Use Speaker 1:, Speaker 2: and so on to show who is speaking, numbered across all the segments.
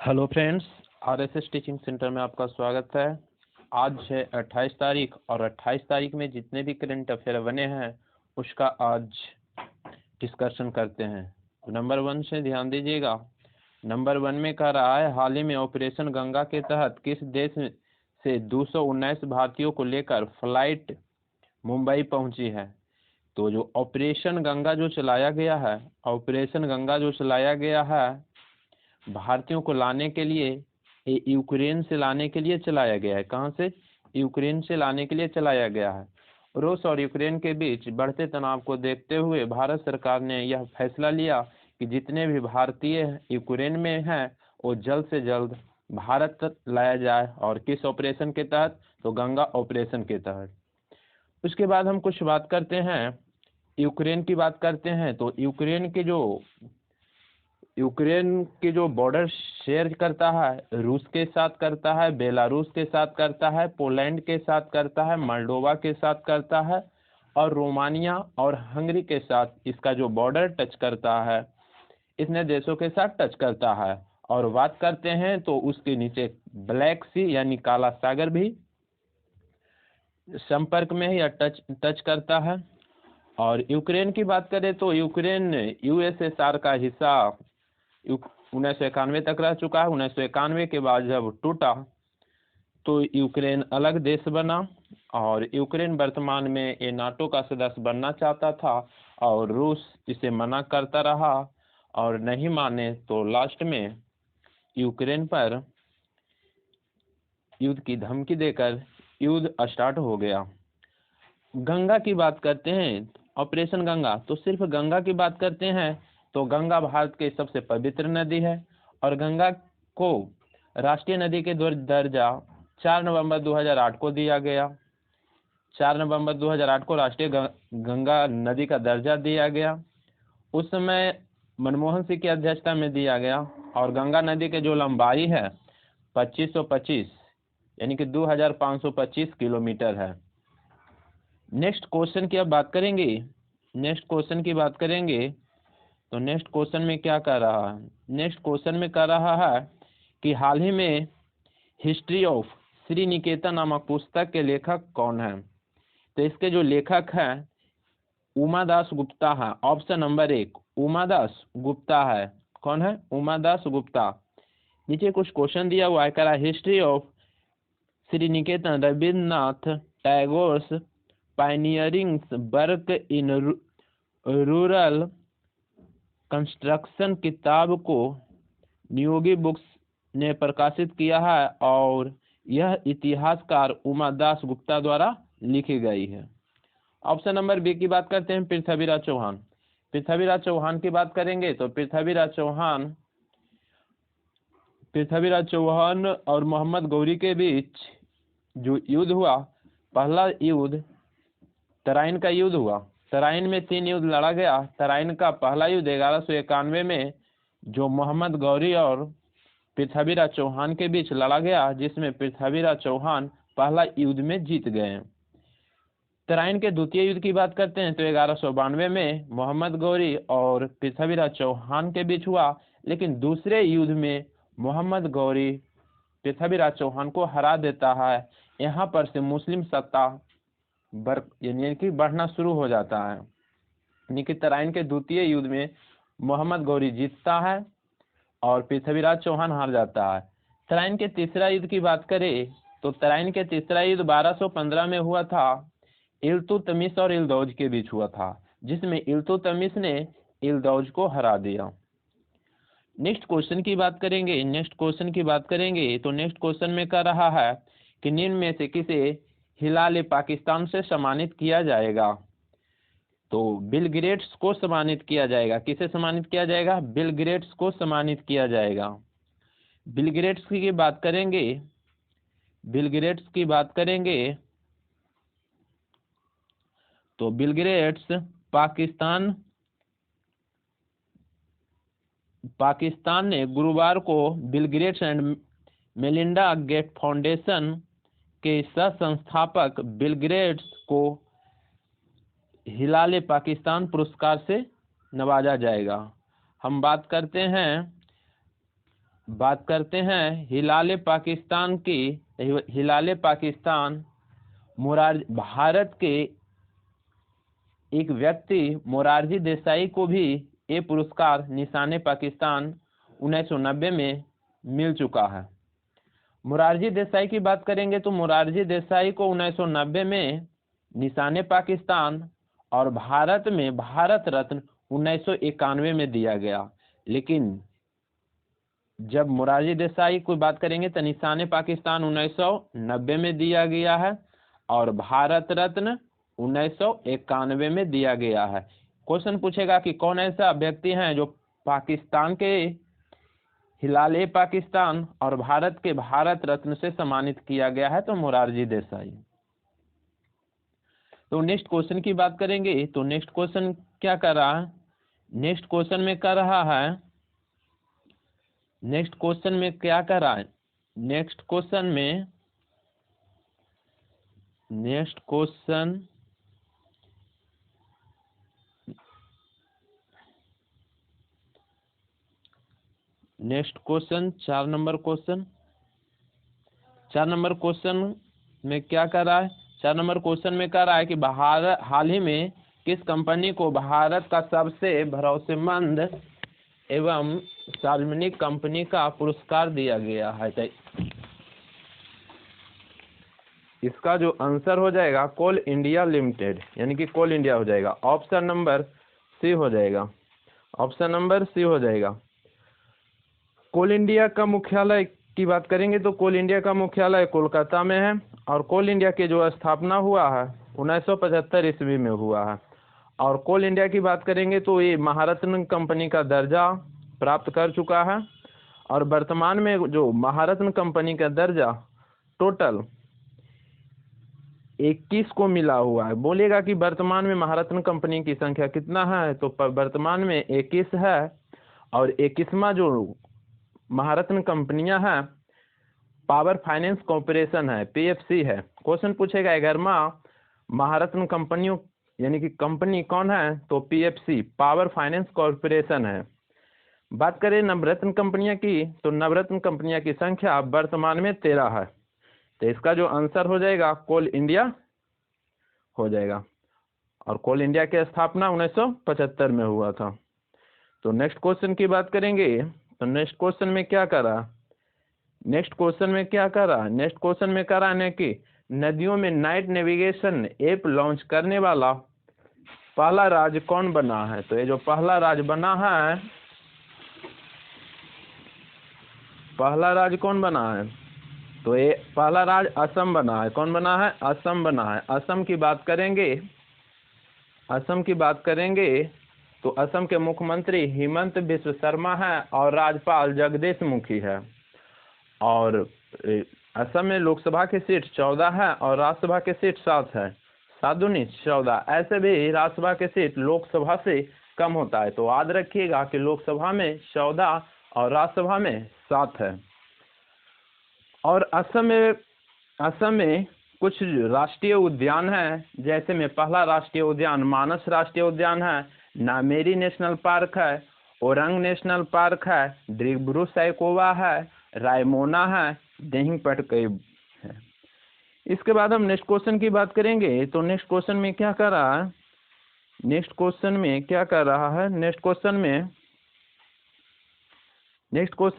Speaker 1: Hello friends, RSS teaching centre में आपका स्वागत है। आज है 28 तारीख और 28 तारीख में जितने भी करंट अफेयर बने हैं उसका आज डिस्कशन करते हैं। नंबर 1 से ध्यान दीजिएगा। नंबर 1 में कह रहा है, हाल ही में ऑपरेशन गंगा के तहत किस देश से 219 भारतीयों को लेकर फ्लाइट मुंबई पहुंची है। तो जो ऑपरेशन गंगा जो चलाया गया है, ऑपरेशन गंगा जो चलाया गया है भारतीयों को लाने के लिए, ये यूक्रेन से लाने के लिए चलाया गया है। कहाँ से? यूक्रेन से लाने के लिए चलाया गया है। रूस और यूक्रेन के बीच बढ़ते तनाव को देखते हुए भारत सरकार ने यह फैसला लिया कि जितने भी भारतीय यूक्रेन में हैं वो जल्द से जल्द भारत तक लाया जाए। और किस ऑपरेशन के तहत? तो गंगा ऑपरेशन के तहत। उसके बाद हम कुछ बात करते हैं, यूक्रेन की बात करते हैं। तो यूक्रेन के जो बॉर्डर शेयर करता है, रूस के साथ करता है, बेलारूस के साथ करता है, पोलैंड के साथ करता है, मोल्डोवा के साथ करता है और रोमानिया और हंगरी के साथ इसका जो बॉर्डर टच करता है, इतने देशों के साथ टच करता है। और बात करते हैं तो उसके नीचे ब्लैक सी यानी काला सागर भी संपर्क में ही टच करता है। और यूक्रेन की बात करें तो यूक्रेन यूएसएसआर का हिस्सा 1991 तक रह चुका है। 1991 के बाद जब टूटा तो यूक्रेन अलग देश बना और यूक्रेन वर्तमान में ये नाटो का सदस्य बनना चाहता था और रूस इसे मना करता रहा और नहीं माने तो लास्ट में यूक्रेन पर युद्ध की धमकी देकर युद्ध स्टार्ट हो गया। गंगा की बात करते हैं, ऑपरेशन गंगा, तो सिर्फ गंगा की बात करते हैं तो गंगा भारत की सबसे पवित्र नदी है और गंगा को राष्ट्रीय नदी के दर्जा 4 नवंबर 2008 को दिया गया। 4 नवंबर 2008 को राष्ट्रीय गंगा नदी का दर्जा दिया गया। उस समय मनमोहन सिंह की अध्यक्षता में दिया गया और गंगा नदी की जो लंबाई है 2525 यानी कि 2525 किलोमीटर है। नेक्स्ट क्वेश्चन की अब बात करेंगे। नेक्स्ट क्वेश्चन की बात करेंगे तो नेक्स्ट क्वेश्चन में क्या कर रहा है? नेक्स्ट क्वेश्चन में कर रहा है कि हाल ही में हिस्ट्री ऑफ श्री निकेतन नामक पुस्तक के लेखक कौन है। तो इसके जो लेखक हैं उमादास गुप्ता है। ऑप्शन नंबर 1 उमादास गुप्ता है। कौन है? उमादास गुप्ता। नीचे कुछ क्वेश्चन दिया हुआ है, कह रहा है history of Shri Niketan Rabindranath Tagore's pioneering work in rural construction किताब को नियोगी बुक्स ने प्रकाशित किया है और यह इतिहासकार उमादास गुप्ता द्वारा लिखी गई है। ऑप्शन नंबर बी की बात करते हैं, पृथ्वीराज चौहान। पृथ्वीराज चौहान की बात करेंगे तो पृथ्वीराज चौहान और मोहम्मद गौरी के बीच जो युद्ध हुआ, पहला युद्ध तराइन का युद्ध हुआ। तराइन में 3 युद्ध लड़ा गया। तराइन का पहला युद्ध 1191 में जो मोहम्मद गौरी और पृथ्वीराज चौहान के बीच लड़ा गया, जिसमें पृथ्वीराज चौहान पहला युद्ध में जीत गए। तराइन के द्वितीय युद्ध की बात करते हैं तो 1192 में मोहम्मद गौरी और पृथ्वीराज चौहान के बीच हुआ, लेकिन दूसरे युद्ध में मोहम्मद गौरी पृथ्वीराज चौहान को हरा देता है। यहाँ पर से मुस्लिम सत्ता यानी कि बढ़ना शुरू हो जाता है। यानी कि तराइन के द्वितीय युद्ध में मोहम्मद गौरी जीतता है और पृथ्वीराज चौहान हार जाता है। तराइन के तीसरा युद्ध की बात करें तो तराइन के तीसरा युद्ध 1215 में हुआ था। इल्तुतमिश और इल्दौज के बीच हुआ था, जिसमें इल्तुतमिश ने इल्दौज को हरा दिया। नेक्स्ट क्वेश्चन की बात करेंगे। नेक्स्ट क्वेश्चन की बात करेंगे तो नेक्स्ट क्वेश्चन में कह रहा है कि निम्न में से किसे हिलाल पाकिस्तान से सम्मानित किया जाएगा। तो बिल गेट्स को सम्मानित किया जाएगा। किसे सम्मानित किया जाएगा? बिल गेट्स को सम्मानित किया जाएगा। बिल गेट्स की बात करेंगे, बिल गेट्स की बात करेंगे तो बिल गेट्स पाकिस्तान ने गुरुवार को Bill Gates and Melinda Gates foundation के सह संस्थापक बिल गेट्स को हिलाल पाकिस्तान पुरस्कार से नवाजा जाएगा। हम बात करते हैं बात करते हैं हिलाल पाकिस्तान की। हिलाल पाकिस्तान भारत के एक व्यक्ति मोरारजी देसाई को भी ये पुरस्कार निशाने पाकिस्तान 1990 में मिल चुका है। मोरारजी देसाई की बात करेंगे तो मोरारजी देसाई को 1990 में निशाने पाकिस्तान और भारत में भारत रत्न 1991 में दिया गया। लेकिन जब मोरारजी देसाई की बात करेंगे तो निशाने पाकिस्तान 1990 में दिया गया है और भारत रत्न 1991 में दिया गया है। क्वेश्चन पूछेगा कि कौन ऐसा व्यक्ति है जो पाकिस्तान के हिलाल पाकिस्तान और भारत के भारत रत्न से सम्मानित किया गया है, तो मोरारजी देसाई। तो नेक्स्ट क्वेश्चन की बात करेंगे तो नेक्स्ट क्वेश्चन क्या कर रहा है, नेक्स्ट क्वेश्चन में कर रहा है, नेक्स्ट क्वेश्चन में क्या कर रहा है, नेक्स्ट क्वेश्चन में next question next question 4 number question, 4 number question में क्या कर रहा है, 4 नंबर क्वेश्चन में कर रहा है कि हाल ही में किस कंपनी को भारत का सबसे भरोसेमंद एवं सार्वजनिक कंपनी का पुरस्कार दिया गया है। तो इसका जो आंसर हो जाएगा कोल इंडिया लिमिटेड, यानी कि कोल इंडिया हो जाएगा। ऑप्शन नंबर सी हो जाएगा, ऑप्शन नंबर सी हो जाएगा। कोल इंडिया का मुख्यालय की बात करेंगे तो कोल इंडिया का मुख्यालय कोलकाता में है और कोल इंडिया की जो स्थापना हुआ है 1975 ईस्वी में हुआ है। और कोल इंडिया की बात करेंगे तो ये महारत्न कंपनी का दर्जा प्राप्त कर चुका है और वर्तमान में जो महारत्न कंपनी का दर्जा टोटल 21 को मिला हुआ है। बोलेगा कि वर्तमान में महारत्न कंपनी की संख्या कितना है, तो वर्तमान में 21 है और 21वां जो महारत्न कंपनियां हैं पावर फाइनेंस कॉर्पोरेशन है, पीएफसी है। क्वेश्चन पूछेगा 11वां महारत्न कंपनियों यानी कि कंपनी कौन है, तो पीएफसी पावर फाइनेंस कॉर्पोरेशन है। बात करें नवरत्न कंपनियां की तो नवरत्न कंपनियां की संख्या वर्तमान में 13 है। तो इसका जो आंसर हो जाएगा कोल इंडिया हो जाएगा और कोल इंडिया की स्थापना 1975 में हुआ था। तो नेक्स्ट क्वेश्चन की बात करेंगे तो नेक्स्ट क्वेश्चन में क्या करा, नेक्स्ट क्वेश्चन में क्या करा, नेक्स्ट क्वेश्चन में करा है कि नदियों में नाइट नेविगेशन ऐप लॉन्च करने वाला पहला राज्य कौन बना है। तो ये जो पहला राज्य बना है, पहला राज्य कौन बना है, तो ये पहला राज्य असम बना है। कौन बना है, असम बना है। असम की बात करेंगे, असम की बात करेंगे तो असम के मुख्यमंत्री हिमंत बिस्व शर्मा है और राज्यपाल जगदीश मुखी है। और असम में लोकसभा की सीट 14 है और राज्यसभा की सीट 7 है, 7 दूनी 14। ऐसे भी राज्यसभा की सीट लोकसभा से कम होता है, तो याद रखिएगा कि लोकसभा में 14 और राज्यसभा में 7 है। और असम में कुछ राष्ट्रीय उद्यान है, जैसे में पहला राष्ट्रीय उद्यान मानस राष्ट्रीय उद्यान है, नामेरी नेशनल पार्क है, ओरंग नेशनल पार्क है, डिब्रू सैखोवा है, रायमोना है, दिहिंग पटकाई है। इसके बाद हम नेक्स्ट क्वेश्चन की बात करेंगे तो नेक्स्ट क्वेश्चन में क्या कर रहा है, नेक्स्ट क्वेश्चन में क्या कर रहा है, नेक्स्ट क्वेश्चन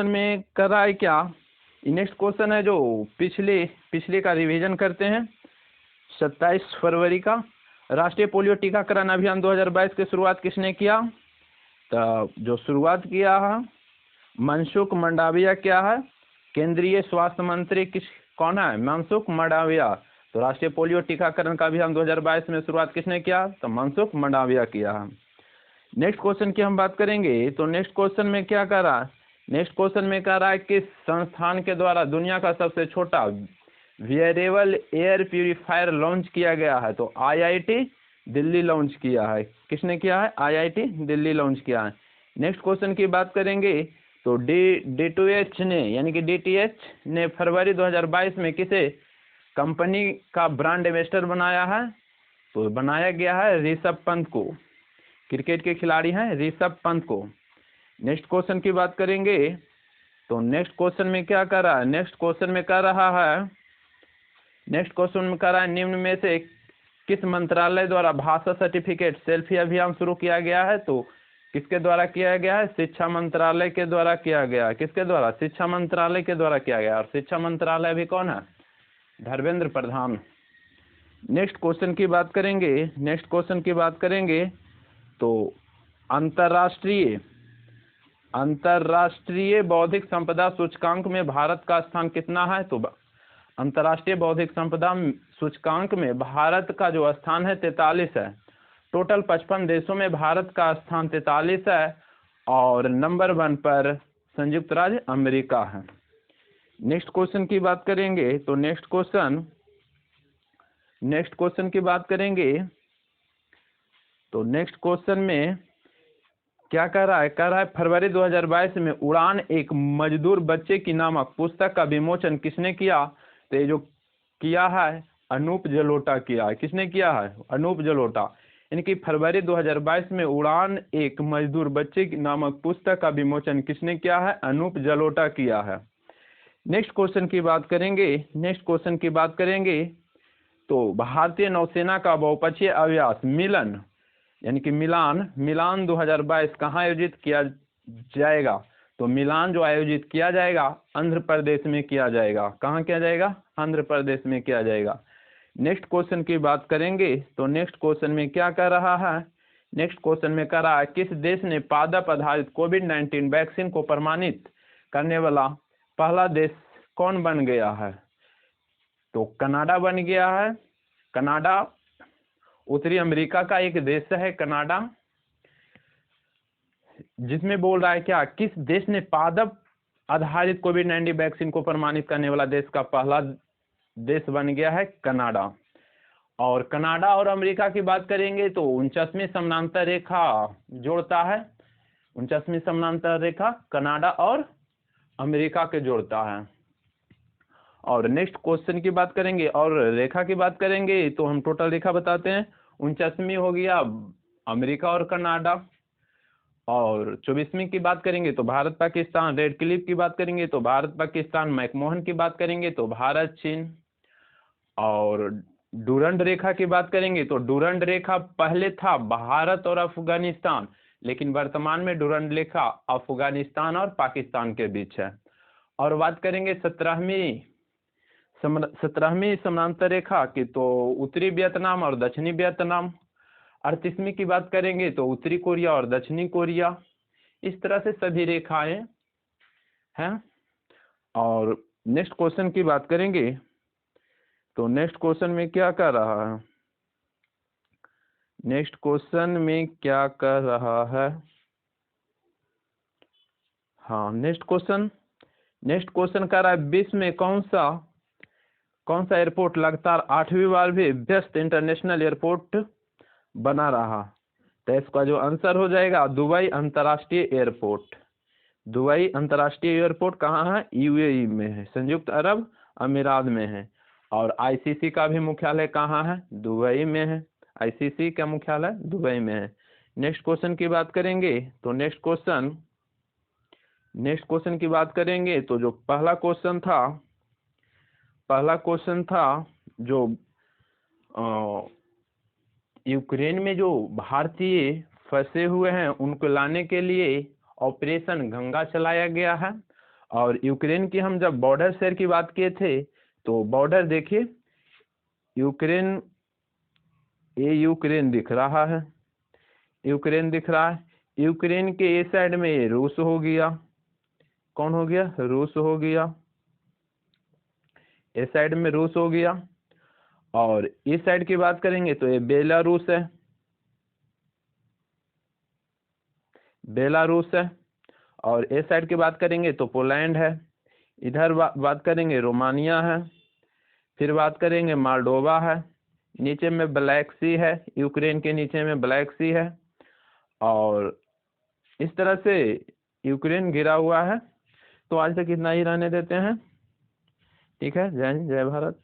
Speaker 1: में कर रहा है क्या, नेक्स्ट क्वेश्चन है जो पिछले का रिवीजन करते हैं। 27 फरवरी का राष्ट्रीय पोलियो टीकाकरण अभियान 2022 की शुरुआत किसने किया, तो जो शुरुआत किया है मनसुख मंडाविया क्या है, केंद्रीय स्वास्थ्य मंत्री कौन है, मनसुख मंडाविया। तो राष्ट्रीय पोलियो टीकाकरण का अभियान 2022 में शुरुआत किसने किया, तो मनसुख मंडाविया किया है। नेक्स्ट क्वेश्चन की हम बात करेंगे तो नेक्स्ट क्वेश्चन में क्या कर रहा है, नेक्स्ट क्वेश्चन में कह रहा है किस संस्थान के द्वारा दुनिया का सबसे छोटा वियरेबल एयर प्यूरिफायर लॉन्च किया गया है, तो आईआईटी दिल्ली लॉन्च किया है। किसने किया है, आईआईटी दिल्ली लॉन्च किया है। नेक्स्ट क्वेश्चन की बात करेंगे तो D2H ने यानी कि DTH ने फरवरी 2022 में किसे कंपनी का ब्रांड एम्बेसडर बनाया है, तो बनाया गया है ऋषभ पंत को, क्रिकेट के खिलाड़ी हैं ऋषभ पंत को। नेक्स्ट क्वेश्चन की बात करेंगे तो नेक्स्ट क्वेश्चन में क्या कर रहा है, नेक्स्ट क्वेश्चन में कर रहा है निम्न में से किस मंत्रालय द्वारा भाषा सर्टिफिकेट सेल्फी अभियान शुरू किया गया है। तो किसके द्वारा किया गया है, शिक्षा मंत्रालय के द्वारा किया गया है। किसके द्वारा, शिक्षा मंत्रालय के द्वारा किया गया। और शिक्षा मंत्रालय भी कौन है, धर्मेंद्र प्रधान। नेक्स्ट क्वेश्चन की बात करेंगे तो अंतर्राष्ट्रीय बौद्धिक संपदा सूचकांक में भारत का स्थान कितना है। तो अंतर्राष्ट्रीय बौद्धिक संपदा सूचकांक में भारत का जो स्थान है 43 है। टोटल 55 देशों में भारत का स्थान 43 है और नंबर 1 पर संयुक्त राज्य अमेरिका है। नेक्स्ट क्वेश्चन की बात करेंगे तो नेक्स्ट क्वेश्चन की बात करेंगे तो नेक्स्ट क्वेश्चन में क्या कह रहा है, फरवरी 2022 में उड़ान एक मजदूर बच्चे की नामक पुस्तक का विमोचन किसने किया। तो ये जो किया है अनूप जलोटा किया है। किसने किया है, अनूप जलोटा। इनकी फरवरी 2022 में उड़ान एक मजदूर बच्चे की नामक पुस्तक का विमोचन किसने किया है, अनूप जलोटा किया है। नेक्स्ट क्वेश्चन की बात करेंगे तो भारतीय नौसेना का बहुपक्षीय अभ्यास मिलन यानी कि मिलान 2022 कहाँ आयोजित किया जाएगा। तो मिलान जो आयोजित किया जाएगा आंध्र प्रदेश में किया जाएगा। कहाँ किया जाएगा, आंध्र प्रदेश में किया जाएगा। नेक्स्ट क्वेश्चन की बात करेंगे तो नेक्स्ट क्वेश्चन में क्या कर रहा है, नेक्स्ट क्वेश्चन में कर रहा है किस देश ने पादप आधारित कोविड-19 वैक्सीन को प्रमाणित करने वाला पहला देश कौन बन गया है। तो कनाडा बन गया है। कनाडा उत्तरी अमेरिका का एक देश है कनाडा, जिसमें बोल रहा है क्या, किस देश ने पादप आधारित कोविड-19 वैक्सीन को प्रमाणित करने वाला देश का पहला देश बन गया है कनाडा। और कनाडा और अमेरिका की बात करेंगे तो 49वीं समानांतर रेखा जोड़ता है। 49वीं समानांतर रेखा कनाडा और अमेरिका के जोड़ता है। और नेक्स्ट क्वेश्चन की बात करेंगे और रेखा की बात करेंगे तो हम टोटल रेखा बताते हैं। 49वीं हो गया अमेरिका और कनाडा। और 24वीं की बात करेंगे तो भारत पाकिस्तान। रेड क्लिफ की बात करेंगे तो भारत पाकिस्तान। मैकमोहन की बात करेंगे तो भारत चीन। और डूरंड रेखा की बात करेंगे तो डूरंड रेखा पहले था भारत और अफगानिस्तान, लेकिन वर्तमान में डूरंड रेखा अफगानिस्तान और पाकिस्तान के बीच है। और बात करेंगे 17वीं समानांतर रेखा की तो उत्तरी वियतनाम और दक्षिणी वियतनाम। 38वीं की बात करेंगे तो उत्तरी कोरिया और दक्षिणी कोरिया। इस तरह से सभी रेखाएं हैं। और नेक्स्ट क्वेश्चन की बात करेंगे तो नेक्स्ट क्वेश्चन में क्या कर रहा है, नेक्स्ट क्वेश्चन में क्या कर रहा है, हाँ नेक्स्ट क्वेश्चन कर रहा है विश्व में कौन सा एयरपोर्ट लगातार 8वीं बार भी बेस्ट इंटरनेशनल एयरपोर्ट बना रहा। तो इसका जो आंसर हो जाएगा दुबई अंतर्राष्ट्रीय एयरपोर्ट। दुबई अंतर्राष्ट्रीय एयरपोर्ट कहाँ है, यूएई में है, संयुक्त अरब अमीरात में है। और आईसीसी का भी मुख्यालय कहाँ है, दुबई में है। आईसीसी का मुख्यालय दुबई में है। नेक्स्ट क्वेश्चन की बात करेंगे तो नेक्स्ट क्वेश्चन की बात करेंगे तो जो पहला क्वेश्चन था जो यूक्रेन में जो भारतीय फंसे हुए हैं उनको लाने के लिए ऑपरेशन गंगा चलाया गया है। और यूक्रेन की हम जब बॉर्डर शेयर की बात किए थे तो बॉर्डर देखिए, यूक्रेन दिख रहा है, यूक्रेन के ए साइड में रूस हो गया। कौन हो गया, रूस हो गया। इस साइड में रूस हो गया। और इस साइड की बात करेंगे तो ये बेलारूस है। और इस साइड की बात करेंगे तो पोलैंड है। इधर बात करेंगे रोमानिया है। फिर बात करेंगे मोल्डोवा है। नीचे में ब्लैक सी है, यूक्रेन के नीचे में ब्लैक सी है। और इस तरह से यूक्रेन घिरा हुआ है। तो आज तक इतना ही रहने देते हैं। ठीक है, जय हिंद, जय भारत।